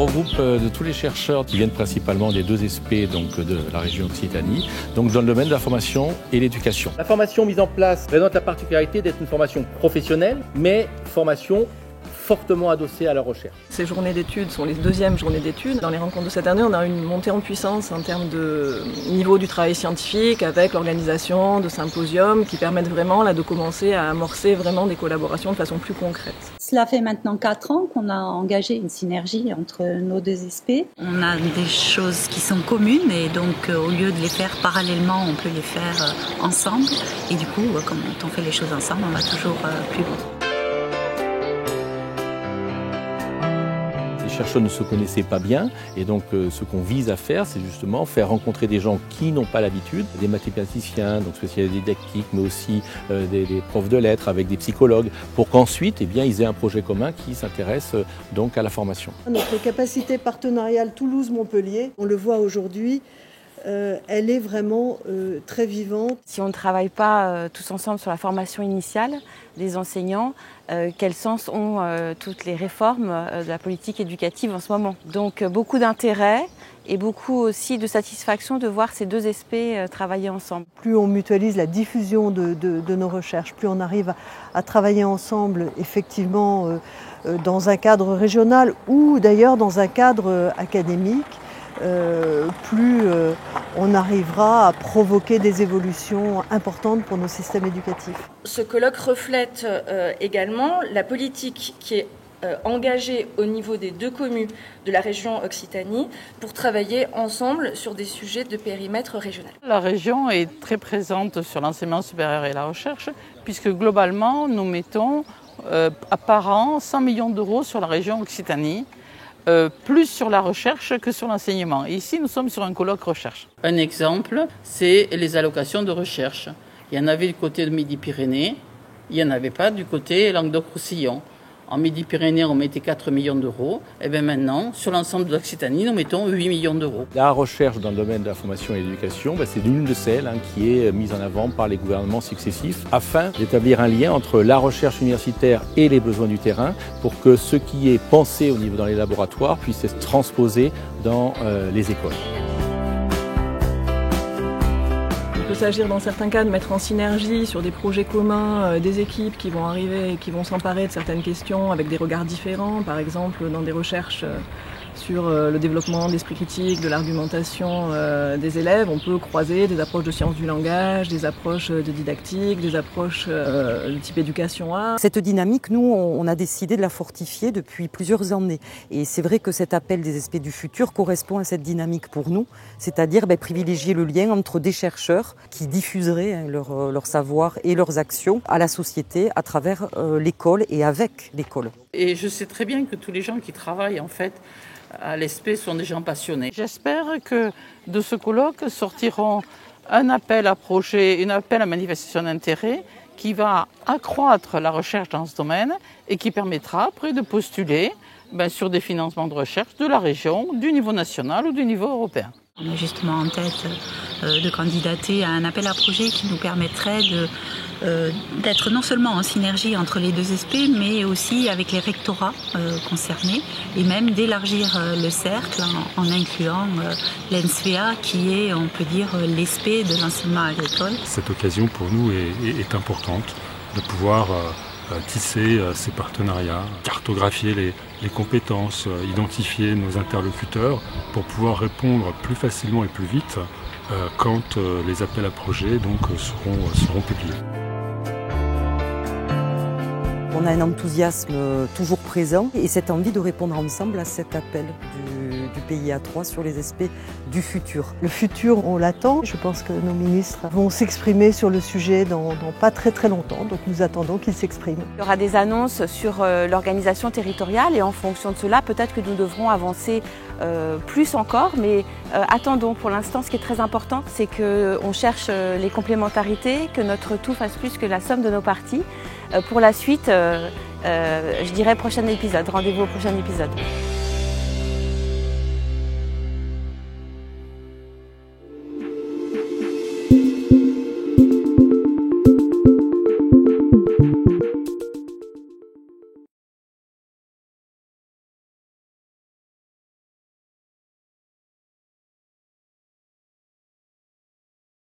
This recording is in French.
regroupe de tous les chercheurs qui viennent principalement des 2 SP donc de la région Occitanie, donc dans le domaine de la formation et l'éducation. La formation mise en place présente la particularité d'être une formation professionnelle, mais formation fortement adossée à la recherche. Ces journées d'études sont les 2e journées d'études. Dans les rencontres de cette année, on a une montée en puissance en termes de niveau du travail scientifique avec l'organisation de symposiums qui permettent vraiment là, de commencer à amorcer vraiment des collaborations de façon plus concrète. Cela fait maintenant 4 ans qu'on a engagé une synergie entre nos 2 SP. On a des choses qui sont communes et donc au lieu de les faire parallèlement, on peut les faire ensemble. Et du coup, quand on fait les choses ensemble, on va toujours plus loin. Les chercheurs ne se connaissaient pas bien et donc ce qu'on vise à faire, c'est justement faire rencontrer des gens qui n'ont pas l'habitude, des mathématiciens, donc spécialistes didactiques, mais aussi des profs de lettres avec des psychologues, pour qu'ensuite ils aient un projet commun qui s'intéresse donc à la formation. Notre capacité partenariale Toulouse-Montpellier, on le voit aujourd'hui, elle est vraiment très vivante. Si on ne travaille pas tous ensemble sur la formation initiale des enseignants, quel sens ont toutes les réformes de la politique éducative en ce moment? Donc beaucoup d'intérêt et beaucoup aussi de satisfaction de voir ces 2 SP travailler ensemble. Plus on mutualise la diffusion de nos recherches, plus on arrive à travailler ensemble effectivement dans un cadre régional ou d'ailleurs dans un cadre académique. Plus on arrivera à provoquer des évolutions importantes pour nos systèmes éducatifs. Ce colloque reflète également la politique qui est engagée au niveau des 2 communes de la région Occitanie pour travailler ensemble sur des sujets de périmètre régional. La région est très présente sur l'enseignement supérieur et la recherche puisque globalement nous mettons par an 100 millions d'euros sur la région Occitanie. Plus sur la recherche que sur l'enseignement. Et ici, nous sommes sur un colloque recherche. Un exemple, c'est les allocations de recherche. Il y en avait du côté de Midi-Pyrénées, il n'y en avait pas du côté Languedoc-Roussillon. En Midi-Pyrénées, on mettait 4 millions d'euros. Et bien maintenant, sur l'ensemble de l'Occitanie, nous mettons 8 millions d'euros. La recherche dans le domaine de la formation et de l'éducation, c'est l'une de celles qui est mise en avant par les gouvernements successifs afin d'établir un lien entre la recherche universitaire et les besoins du terrain pour que ce qui est pensé au niveau dans les laboratoires puisse être transposé dans les écoles. Il peut s'agir dans certains cas de mettre en synergie sur des projets communs des équipes qui vont arriver et qui vont s'emparer de certaines questions avec des regards différents, par exemple dans des recherches sur le développement d'esprit critique, de l'argumentation des élèves. On peut croiser des approches de sciences du langage, des approches de didactique, des approches de type éducation art. Cette dynamique, nous, on a décidé de la fortifier depuis plusieurs années. Et c'est vrai que cet appel des SP du futur correspond à cette dynamique pour nous, c'est-à-dire privilégier le lien entre des chercheurs qui diffuseraient leur savoir et leurs actions à la société à travers l'école et avec l'école. Et je sais très bien que tous les gens qui travaillent en fait à l'ESP sont des gens passionnés. J'espère que de ce colloque sortiront un appel à projet, un appel à manifestation d'intérêt qui va accroître la recherche dans ce domaine et qui permettra après de postuler sur des financements de recherche de la région, du niveau national ou du niveau européen. On est justement en tête de candidater à un appel à projet qui nous permettrait d'être non seulement en synergie entre les 2 SP, mais aussi avec les rectorats concernés, et même d'élargir le cercle en incluant l'ENSVA qui est, on peut dire, l'ESP de l'enseignement agricole. Cette occasion pour nous est importante de pouvoir tisser ces partenariats, cartographier les compétences, identifier nos interlocuteurs pour pouvoir répondre plus facilement et plus vite quand les appels à projets seront publiés. On a un enthousiasme toujours présent et cette envie de répondre ensemble à cet appel du PIA 3 sur les SP du futur. Le futur, on l'attend. Je pense que nos ministres vont s'exprimer sur le sujet dans pas très longtemps, donc nous attendons qu'ils s'expriment. Il y aura des annonces sur l'organisation territoriale et en fonction de cela, peut-être que nous devrons avancer plus encore, mais attendons. Pour l'instant, ce qui est très important, c'est qu'on cherche les complémentarités, que notre tout fasse plus que la somme de nos parties. Pour la suite, je dirais prochain épisode, rendez-vous au prochain épisode.